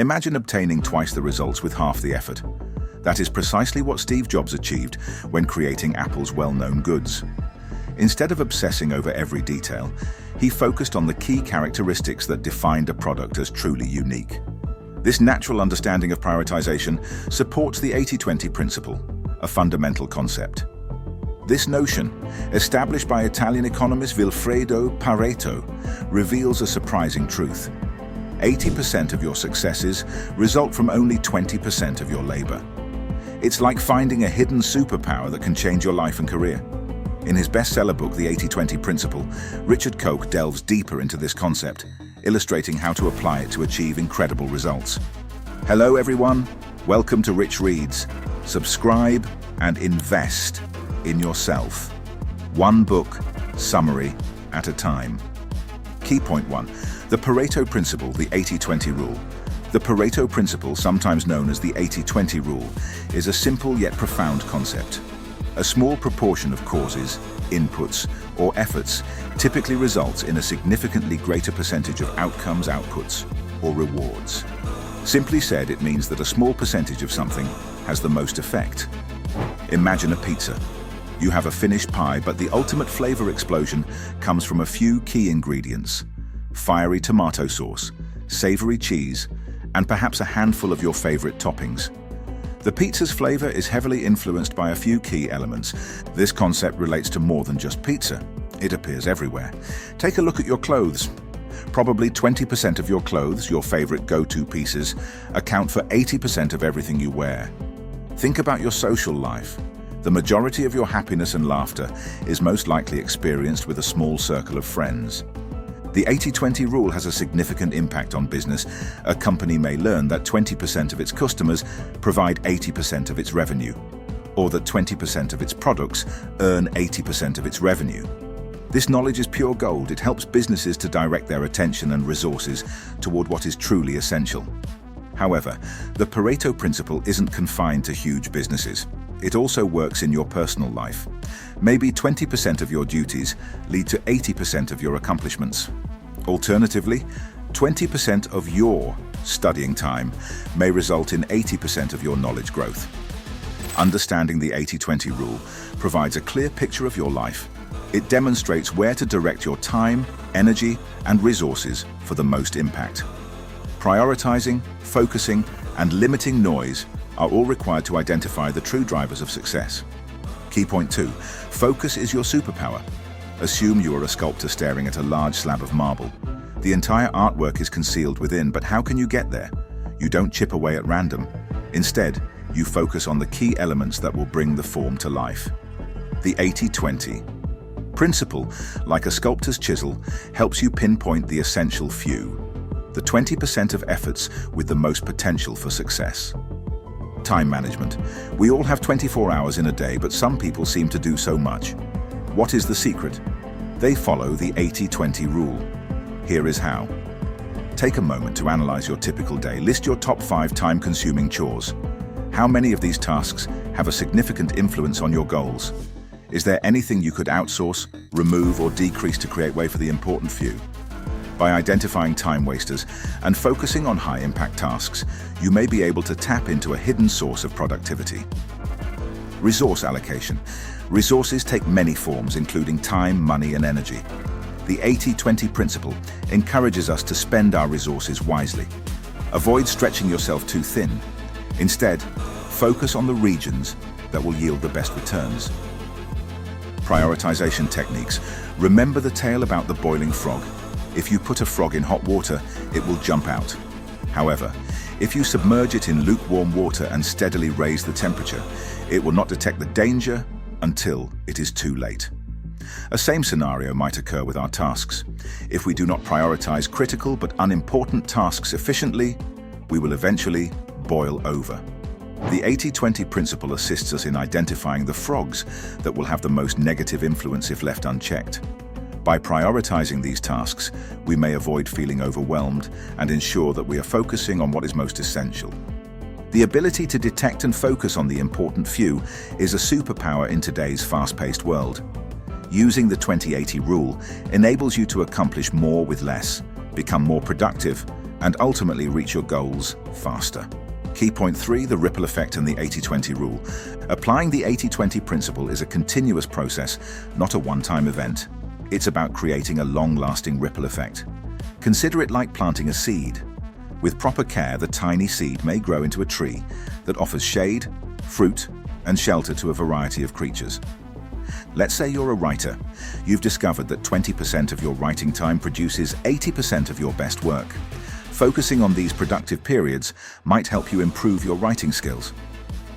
Imagine obtaining twice the results with half the effort. That is precisely what Steve Jobs achieved when creating Apple's well-known goods. Instead of obsessing over every detail, he focused on the key characteristics that defined a product as truly unique. This natural understanding of prioritization supports the 80-20 principle, a fundamental concept. This notion, established by Italian economist Vilfredo Pareto, reveals a surprising truth. 80% of your successes result from only 20% of your labor. It's like finding a hidden superpower that can change your life and career. In his bestseller book, The 80-20 Principle, Koch delves deeper into this concept, illustrating how to apply it to achieve incredible results. Hello everyone, welcome to Rich.Reads. Subscribe and invest in yourself. One book, summary at a time. Key point 1. The Pareto Principle, the 80-20 rule. The Pareto Principle, sometimes known as the 80-20 rule, is a simple yet profound concept. A small proportion of causes, inputs, or efforts typically results in a significantly greater percentage of outcomes, outputs, or rewards. Simply said, it means that a small percentage of something has the most effect. Imagine a pizza. You have a finished pie, but the ultimate flavor explosion comes from a few key ingredients: fiery tomato sauce, savory cheese, and perhaps a handful of your favorite toppings. The pizza's flavor is heavily influenced by a few key elements. This concept relates to more than just pizza. It appears everywhere. Take a look at your clothes. Probably 20% of your clothes, your favorite go-to pieces, account for 80% of everything you wear. Think about your social life. The majority of your happiness and laughter is most likely experienced with a small circle of friends. The 80-20 rule has a significant impact on business. A company may learn that 20% of its customers provide 80% of its revenue, or that 20% of its products earn 80% of its revenue. This knowledge is pure gold. It helps businesses to direct their attention and resources toward what is truly essential. However, the Pareto Principle isn't confined to huge businesses. It also works in your personal life. Maybe 20% of your duties lead to 80% of your accomplishments. Alternatively, 20% of your studying time may result in 80% of your knowledge growth. Understanding the 80-20 rule provides a clear picture of your life. It demonstrates where to direct your time, energy, and resources for the most impact. Prioritizing, focusing, and limiting noise are all required to identify the true drivers of success. Key point 2. Focus is your superpower. Assume you are a sculptor staring at a large slab of marble. The entire artwork is concealed within, but how can you get there? You don't chip away at random. Instead, you focus on the key elements that will bring the form to life. The 80-20 principle, like a sculptor's chisel, helps you pinpoint the essential few, the 20% of efforts with the most potential for success. Time management. We all have 24 hours in a day, but some people seem to do so much. What is the secret? They follow the 80-20 rule. Here is how. Take a moment to analyze your typical day. List your top 5 time-consuming chores. How many of these tasks have a significant influence on your goals? Is there anything you could outsource, remove, or decrease to create way for the important few? By identifying time wasters and focusing on high-impact tasks, you may be able to tap into a hidden source of productivity. Resource allocation. Resources take many forms, including time, money, and energy. The 80-20 principle encourages us to spend our resources wisely. Avoid stretching yourself too thin. Instead, focus on the regions that will yield the best returns. Prioritization techniques. Remember the tale about the boiling frog. If you put a frog in hot water, it will jump out. However, if you submerge it in lukewarm water and steadily raise the temperature, it will not detect the danger until it is too late. A same scenario might occur with our tasks. If we do not prioritize critical but unimportant tasks efficiently, we will eventually boil over. The 80-20 principle assists us in identifying the frogs that will have the most negative influence if left unchecked. By prioritizing these tasks, we may avoid feeling overwhelmed and ensure that we are focusing on what is most essential. The ability to detect and focus on the important few is a superpower in today's fast-paced world. Using the 20-80 rule enables you to accomplish more with less, become more productive, and ultimately reach your goals faster. Key point 3, the ripple effect and the 80-20 rule. Applying the 80-20 principle is a continuous process, not a one-time event. It's about creating a long-lasting ripple effect. Consider it like planting a seed. With proper care, the tiny seed may grow into a tree that offers shade, fruit, and shelter to a variety of creatures. Let's say you're a writer. You've discovered that 20% of your writing time produces 80% of your best work. Focusing on these productive periods might help you improve your writing skills.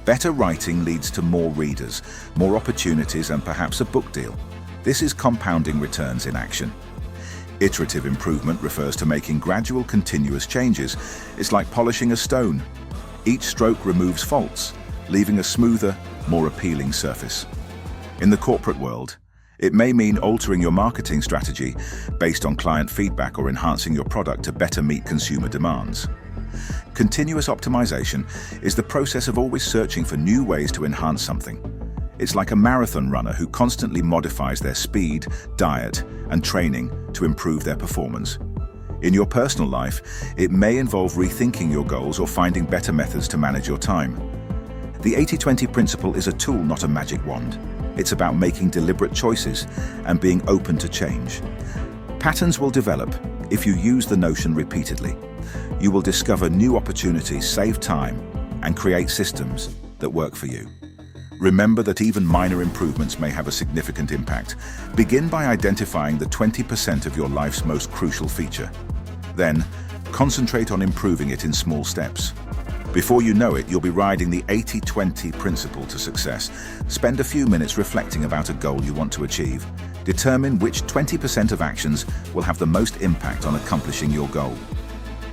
Better writing leads to more readers, more opportunities, and perhaps a book deal. This is compounding returns in action. Iterative improvement refers to making gradual, continuous changes. It's like polishing a stone. Each stroke removes faults, leaving a smoother, more appealing surface. In the corporate world, it may mean altering your marketing strategy based on client feedback or enhancing your product to better meet consumer demands. Continuous optimization is the process of always searching for new ways to enhance something. It's like a marathon runner who constantly modifies their speed, diet, and training to improve their performance. In your personal life, it may involve rethinking your goals or finding better methods to manage your time. The 80-20 principle is a tool, not a magic wand. It's about making deliberate choices and being open to change. Patterns will develop if you use the notion repeatedly. You will discover new opportunities, save time, and create systems that work for you. Remember that even minor improvements may have a significant impact. Begin by identifying the 20% of your life's most crucial feature. Then, concentrate on improving it in small steps. Before you know it, you'll be riding the 80-20 principle to success. Spend a few minutes reflecting about a goal you want to achieve. Determine which 20% of actions will have the most impact on accomplishing your goal.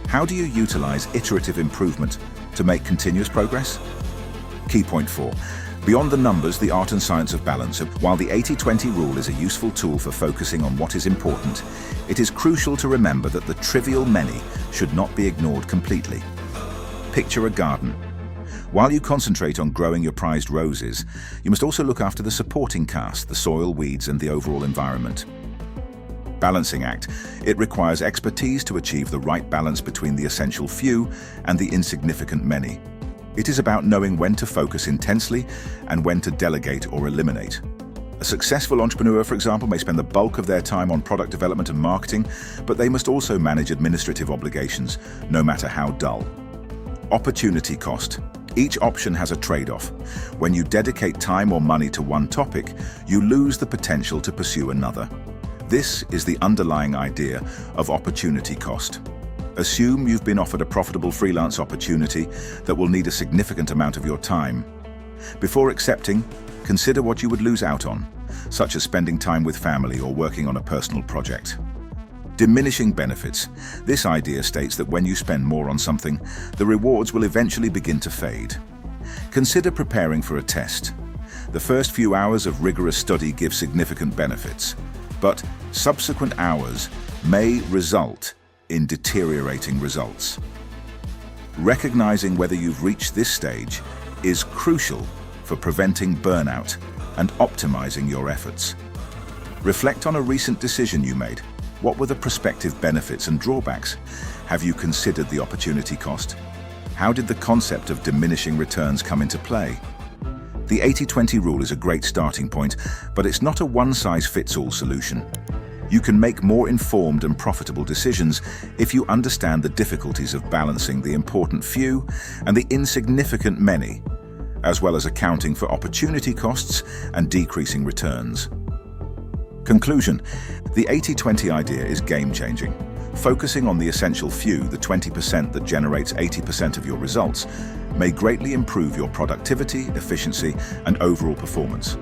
How do you utilize iterative improvement to make continuous progress? Key point 4. Beyond the numbers, the art and science of balance. While the 80-20 rule is a useful tool for focusing on what is important, it is crucial to remember that the trivial many should not be ignored completely. Picture a garden. While you concentrate on growing your prized roses, you must also look after the supporting cast, the soil, weeds, and the overall environment. Balancing act. It requires expertise to achieve the right balance between the essential few and the insignificant many. It is about knowing when to focus intensely and when to delegate or eliminate. A successful entrepreneur, for example, may spend the bulk of their time on product development and marketing, but they must also manage administrative obligations, no matter how dull. Opportunity cost. Each option has a trade-off. When you dedicate time or money to one topic, you lose the potential to pursue another. This is the underlying idea of opportunity cost. Assume you've been offered a profitable freelance opportunity that will need a significant amount of your time. Before accepting, consider what you would lose out on, such as spending time with family or working on a personal project. Diminishing benefits. This idea states that when you spend more on something, the rewards will eventually begin to fade. Consider preparing for a test. The first few hours of rigorous study give significant benefits, but subsequent hours may result in deteriorating results. Recognizing whether you've reached this stage is crucial for preventing burnout and optimizing your efforts. Reflect on a recent decision you made. What were the prospective benefits and drawbacks? Have you considered the opportunity cost? How did the concept of diminishing returns come into play? The 80-20 rule is a great starting point, but it's not a one-size-fits-all solution. You can make more informed and profitable decisions if you understand the difficulties of balancing the important few and the insignificant many, as well as accounting for opportunity costs and decreasing returns. Conclusion. The 80-20 idea is game-changing. Focusing on the essential few, the 20% that generates 80% of your results, may greatly improve your productivity, efficiency, and overall performance.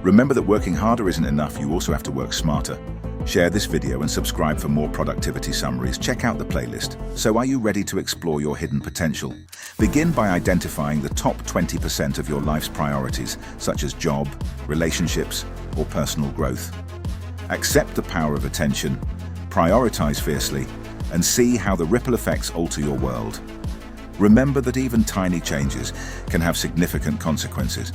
Remember that working harder isn't enough, you also have to work smarter. Share this video and subscribe for more productivity summaries. Check out the playlist. So are you ready to explore your hidden potential? Begin by identifying the top 20% of your life's priorities, such as job, relationships, or personal growth. Accept the power of attention, prioritize fiercely, and see how the ripple effects alter your world. Remember that even tiny changes can have significant consequences.